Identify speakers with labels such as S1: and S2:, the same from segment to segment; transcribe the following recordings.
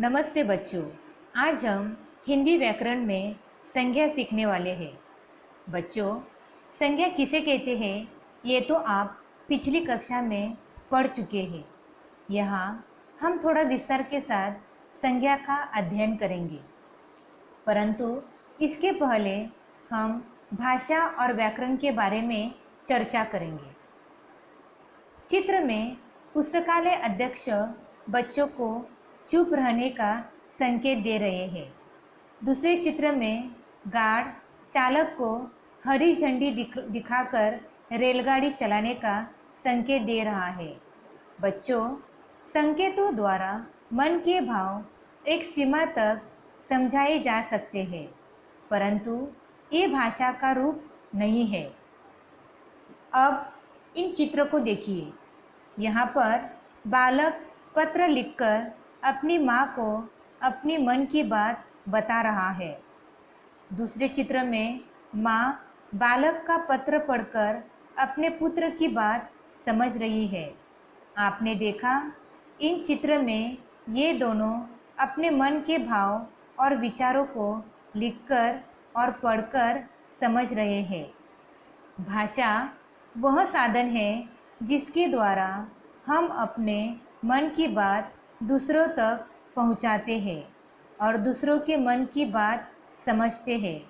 S1: नमस्ते बच्चों। आज हम हिंदी व्याकरण में संज्ञा सीखने वाले हैं। बच्चों, संज्ञा किसे कहते हैं ये तो आप पिछली कक्षा में पढ़ चुके हैं। यहाँ हम थोड़ा विस्तार के साथ संज्ञा का अध्ययन करेंगे, परंतु इसके पहले हम भाषा और व्याकरण के बारे में चर्चा करेंगे। चित्र में पुस्तकालय अध्यक्ष बच्चों को चुप रहने का संकेत दे रहे हैं। दूसरे चित्र में गार्ड चालक को हरी झंडी दिखाकर रेलगाड़ी चलाने का संकेत दे रहा है। बच्चों, संकेतों द्वारा मन के भाव एक सीमा तक समझाए जा सकते हैं, परंतु ये भाषा का रूप नहीं है। अब इन चित्रों को देखिए। यहाँ पर बालक पत्र लिखकर अपनी माँ को अपनी मन की बात बता रहा है। दूसरे चित्र में माँ बालक का पत्र पढ़कर अपने पुत्र की बात समझ रही है। आपने देखा, इन चित्र में ये दोनों अपने मन के भाव और विचारों को लिखकर और पढ़कर समझ रहे हैं। भाषा वह साधन है जिसके द्वारा हम अपने मन की बात दूसरों तक पहुंचाते हैं और दूसरों के मन की बात समझते हैं।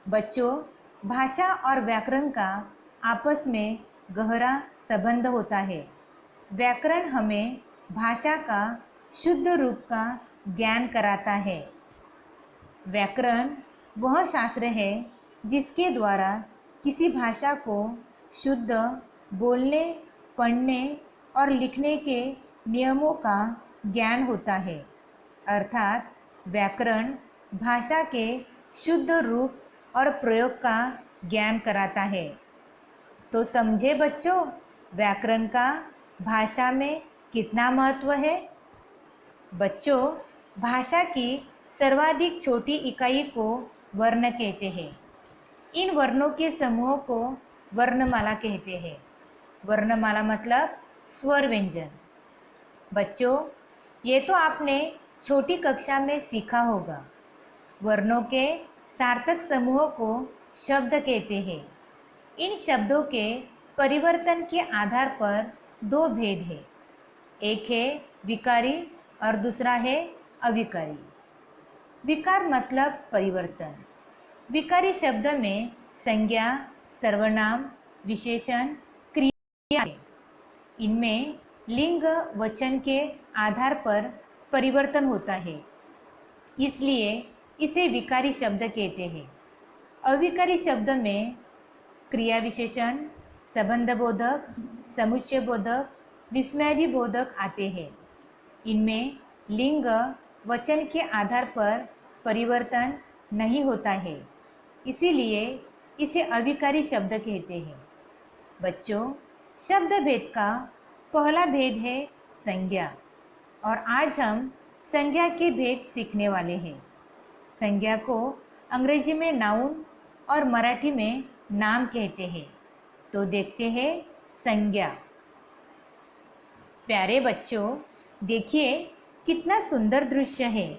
S1: बच्चों, भाषा और व्याकरण का आपस में गहरा संबंध होता है। व्याकरण हमें भाषा का शुद्ध रूप का ज्ञान कराता है। व्याकरण वह शास्त्र है जिसके द्वारा किसी भाषा को शुद्ध बोलने, पढ़ने और लिखने के नियमों का ज्ञान होता है। अर्थात व्याकरण भाषा के शुद्ध रूप और प्रयोग का ज्ञान कराता है। तो समझे बच्चों, व्याकरण का भाषा में कितना महत्व है। बच्चों, भाषा की सर्वाधिक छोटी इकाई को वर्ण कहते हैं। इन वर्णों के समूह को वर्णमाला कहते हैं। वर्णमाला मतलब स्वर व्यंजन। बच्चों, ये तो आपने छोटी कक्षा में सीखा होगा। वर्णों के सार्थक समूह को शब्द कहते हैं। इन शब्दों के परिवर्तन के आधार पर दो भेद हैं। एक है विकारी और दूसरा है अविकारी। विकार मतलब परिवर्तन। विकारी शब्द में संज्ञा, सर्वनाम, विशेषण, क्रिया है। इनमें लिंग वचन के आधार पर परिवर्तन होता है, इसलिए इसे विकारी शब्द कहते हैं। अविकारी शब्द में क्रिया विशेषण, संबंध बोधक, समुच्चय बोधक, विस्मयादि बोधक आते हैं। इनमें लिंग वचन के आधार पर परिवर्तन नहीं होता है, इसीलिए इसे अविकारी शब्द कहते हैं। बच्चों, शब्द भेद का पहला भेद है संज्ञा, और आज हम संज्ञा के भेद सीखने वाले हैं। संज्ञा को अंग्रेजी में नाउन और मराठी में नाम कहते हैं। तो देखते हैं संज्ञा। प्यारे बच्चों, देखिए कितना सुंदर दृश्य है।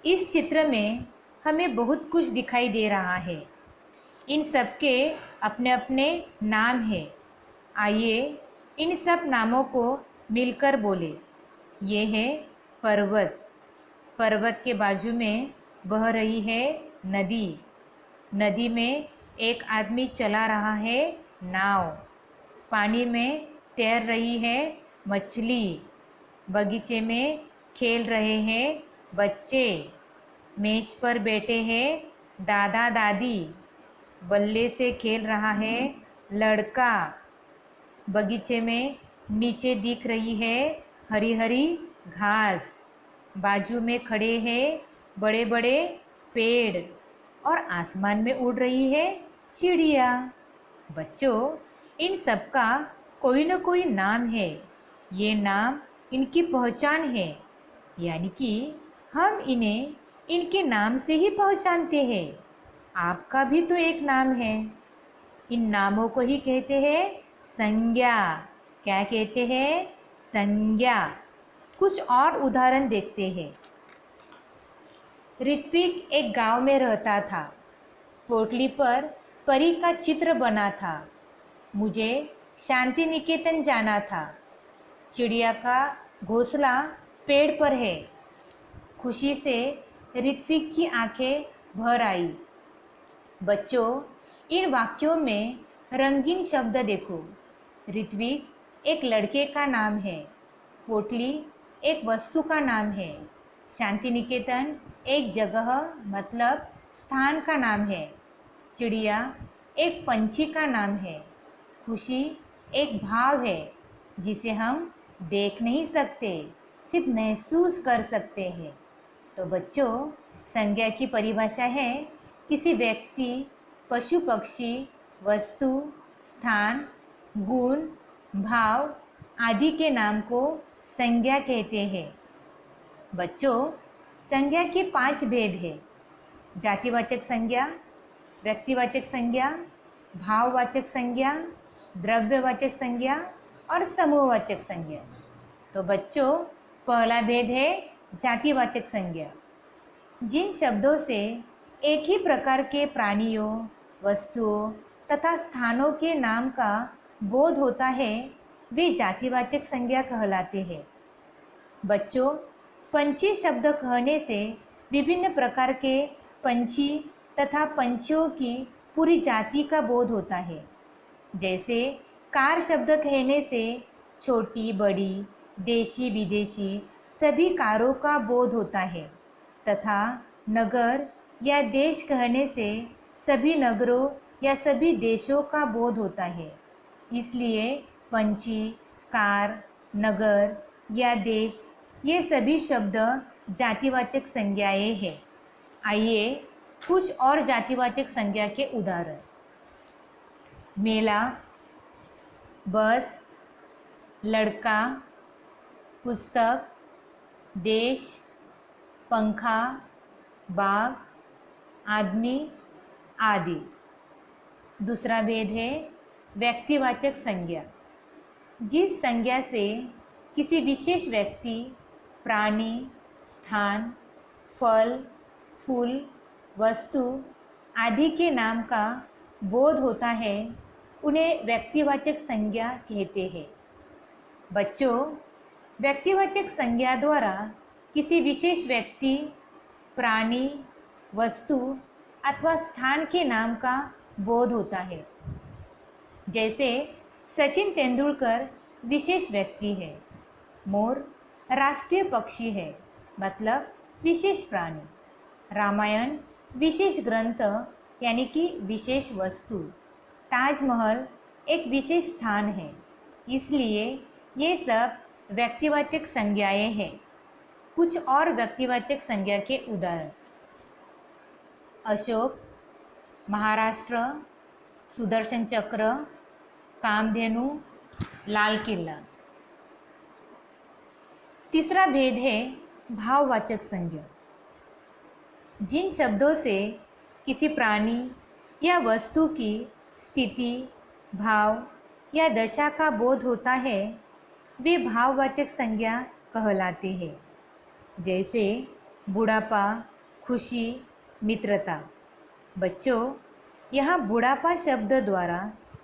S1: इस चित्र में हमें बहुत कुछ दिखाई दे रहा है। इन सब के अपने अपने नाम हैं। आइए इन सब नामों को मिलकर बोले। ये है पर्वत। पर्वत के बाजू में बह रही है नदी। नदी में एक आदमी चला रहा है नाव। पानी में तैर रही है मछली। बगीचे में खेल रहे हैं बच्चे। मेज पर बैठे हैं दादा दादी। बल्ले से खेल रहा है लड़का। बगीचे में नीचे दिख रही है हरी हरी घास। बाजू में खड़े हैं बड़े बड़े पेड़ और आसमान में उड़ रही है चिड़िया। बच्चों, इन सब का कोई न कोई नाम है। ये नाम इनकी पहचान है, यानी कि हम इन्हें इनके नाम से ही पहचानते हैं। आपका भी तो एक नाम है। इन नामों को ही कहते हैं संज्ञा। क्या कहते हैं? संज्ञा। कुछ और उदाहरण देखते हैं। ऋत्विक एक गांव में रहता था। पोटली पर परी का चित्र बना था। मुझे शांति निकेतन जाना था। चिड़िया का घोंसला पेड़ पर है। खुशी से ऋत्विक की आंखें भर आई। बच्चों, इन वाक्यों में रंगीन शब्द देखो। ऋत्विक एक लड़के का नाम है। पोटली एक वस्तु का नाम है। शांति निकेतन एक जगह मतलब स्थान का नाम है। चिड़िया एक पंछी का नाम है। खुशी एक भाव है जिसे हम देख नहीं सकते, सिर्फ महसूस कर सकते हैं। तो बच्चों, संज्ञा की परिभाषा है किसी व्यक्ति, पशु पक्षी, वस्तु, स्थान, गुण, भाव आदि के नाम को संज्ञा कहते हैं। बच्चों, संज्ञा के 5 भेद हैं। जातिवाचक संज्ञा, व्यक्तिवाचक संज्ञा, भाववाचक संज्ञा, द्रव्यवाचक संज्ञा और समूहवाचक संज्ञा। तो बच्चों, पहला भेद है जातिवाचक संज्ञा। जिन शब्दों से एक ही प्रकार के प्राणियों, वस्तुओं तथा स्थानों के नाम का बोध होता है, वे जातिवाचक संज्ञा कहलाते हैं। बच्चों, पंछी शब्द कहने से विभिन्न प्रकार के पंछी तथा पंछियों की पूरी जाति का बोध होता है। जैसे कार शब्द कहने से छोटी बड़ी, देशी विदेशी सभी कारों का बोध होता है तथा नगर या देश कहने से सभी नगरों या सभी देशों का बोध होता है। इसलिए पंछी, कार, नगर या देश ये सभी शब्द जातिवाचक संज्ञाएं हैं। आइए कुछ और जातिवाचक संज्ञा के उदाहरण। मेला, बस, लड़का, पुस्तक, देश, पंखा, बाग, आदमी आदि। दूसरा भेद है व्यक्तिवाचक संज्ञा। जिस संज्ञा से किसी विशेष व्यक्ति, प्राणी, स्थान, फल, फूल, वस्तु आदि के नाम का बोध होता है, उन्हें व्यक्तिवाचक संज्ञा कहते हैं। बच्चों, व्यक्तिवाचक संज्ञा द्वारा किसी विशेष व्यक्ति, प्राणी, वस्तु अथवा स्थान के नाम का बोध होता है। जैसे सचिन तेंदुलकर विशेष व्यक्ति है। मोर राष्ट्रीय पक्षी है, मतलब विशेष प्राणी। रामायण विशेष ग्रंथ यानी कि विशेष वस्तु। ताजमहल एक विशेष स्थान है। इसलिए ये सब व्यक्तिवाचक संज्ञाएं हैं। कुछ और व्यक्तिवाचक संज्ञा के उदाहरण। अशोक, महाराष्ट्र, सुदर्शन चक्र, कामधेनु, लाल किला। तीसरा भेद है भाववाचक संज्ञा। जिन शब्दों से किसी प्राणी या वस्तु की स्थिति, भाव या दशा का बोध होता है, वे भाववाचक संज्ञा कहलाते हैं। जैसे बुढ़ापा, खुशी, मित्रता। बच्चों, यहाँ बुढ़ापा शब्द द्वारा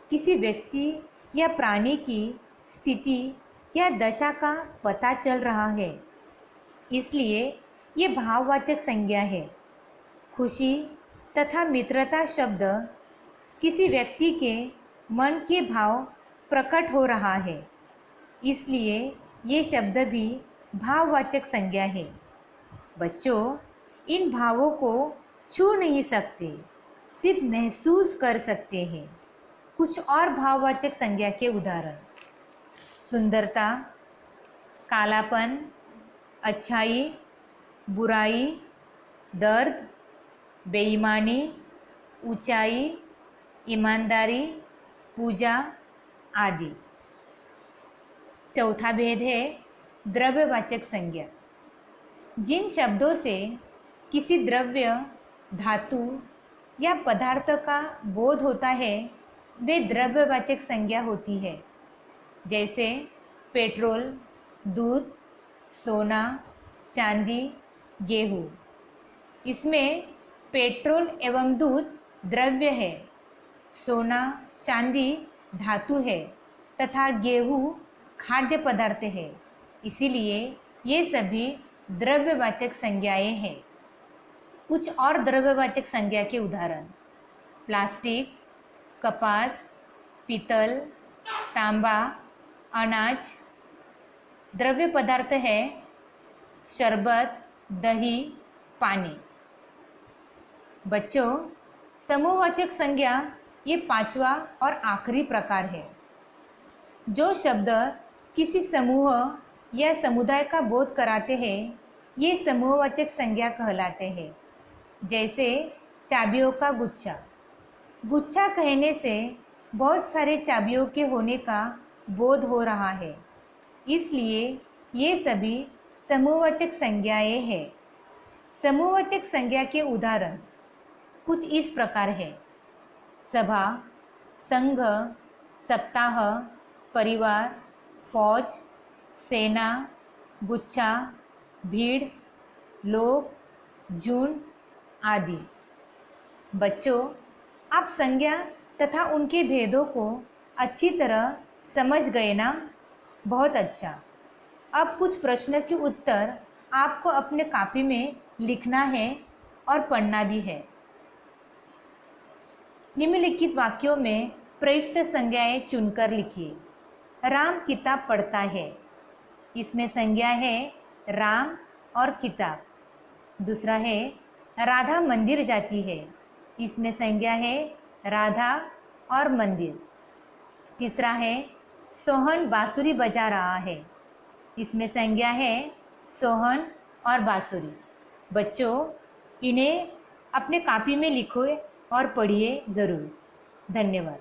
S1: किसी व्यक्ति या प्राणी की स्थिति या दशा का पता चल रहा है, इसलिए ये भाववाचक संज्ञा है। खुशी तथा मित्रता शब्द किसी व्यक्ति के मन के भाव प्रकट हो रहा है, इसलिए ये शब्द भी भाववाचक संज्ञा है। बच्चों, इन भावों को छू नहीं सकते, सिर्फ महसूस कर सकते हैं। कुछ और भाववाचक संज्ञा के उदाहरण। सुंदरता, कालापन, अच्छाई, बुराई, दर्द, बेईमानी, ऊंचाई, ईमानदारी, पूजा आदि। चौथा भेद है द्रव्यवाचक संज्ञा। जिन शब्दों से किसी द्रव्य, धातु या पदार्थ का बोध होता है, वे द्रव्यवाचक संज्ञा होती है। जैसे पेट्रोल, दूध, सोना, चांदी, गेहूँ। इसमें पेट्रोल एवं दूध द्रव्य है, सोना चांदी धातु है तथा गेहूँ खाद्य पदार्थ है। इसीलिए ये सभी द्रव्यवाचक संज्ञाएं हैं। कुछ और द्रव्यवाचक संज्ञा के उदाहरण: प्लास्टिक, कपास, पीतल, तांबा, अनाज। द्रव्य पदार्थ है शरबत, दही, पानी। बच्चों, समूहवाचक संज्ञा ये पांचवा और आखिरी प्रकार है। जो शब्द किसी समूह या समुदाय का बोध कराते हैं, ये समूहवाचक संज्ञा कहलाते हैं। जैसे चाबियों का गुच्छा। गुच्छा कहने से बहुत सारे चाबियों के होने का बोध हो रहा है, इसलिए ये सभी समूहवाचक संज्ञाएं हैं। समूहवाचक संज्ञा के उदाहरण कुछ इस प्रकार है: सभा, संघ, सप्ताह, परिवार, फौज, सेना, गुच्छा, भीड़, लोग, झुंड आदि। बच्चों, आप संज्ञा तथा उनके भेदों को अच्छी तरह समझ गए ना? बहुत अच्छा। अब कुछ प्रश्न के उत्तर आपको अपने कॉपी में लिखना है और पढ़ना भी है। निम्नलिखित वाक्यों में प्रयुक्त संज्ञाएं चुनकर लिखिए। राम किताब पढ़ता है। इसमें संज्ञा है राम और किताब। दूसरा है राधा मंदिर जाती है। इसमें संज्ञा है राधा और मंदिर। तीसरा है सोहन बांसुरी बजा रहा है। इसमें संज्ञा है सोहन और बांसुरी। बच्चों, इन्हें अपने कॉपी में लिखो और पढ़िए ज़रूर। धन्यवाद।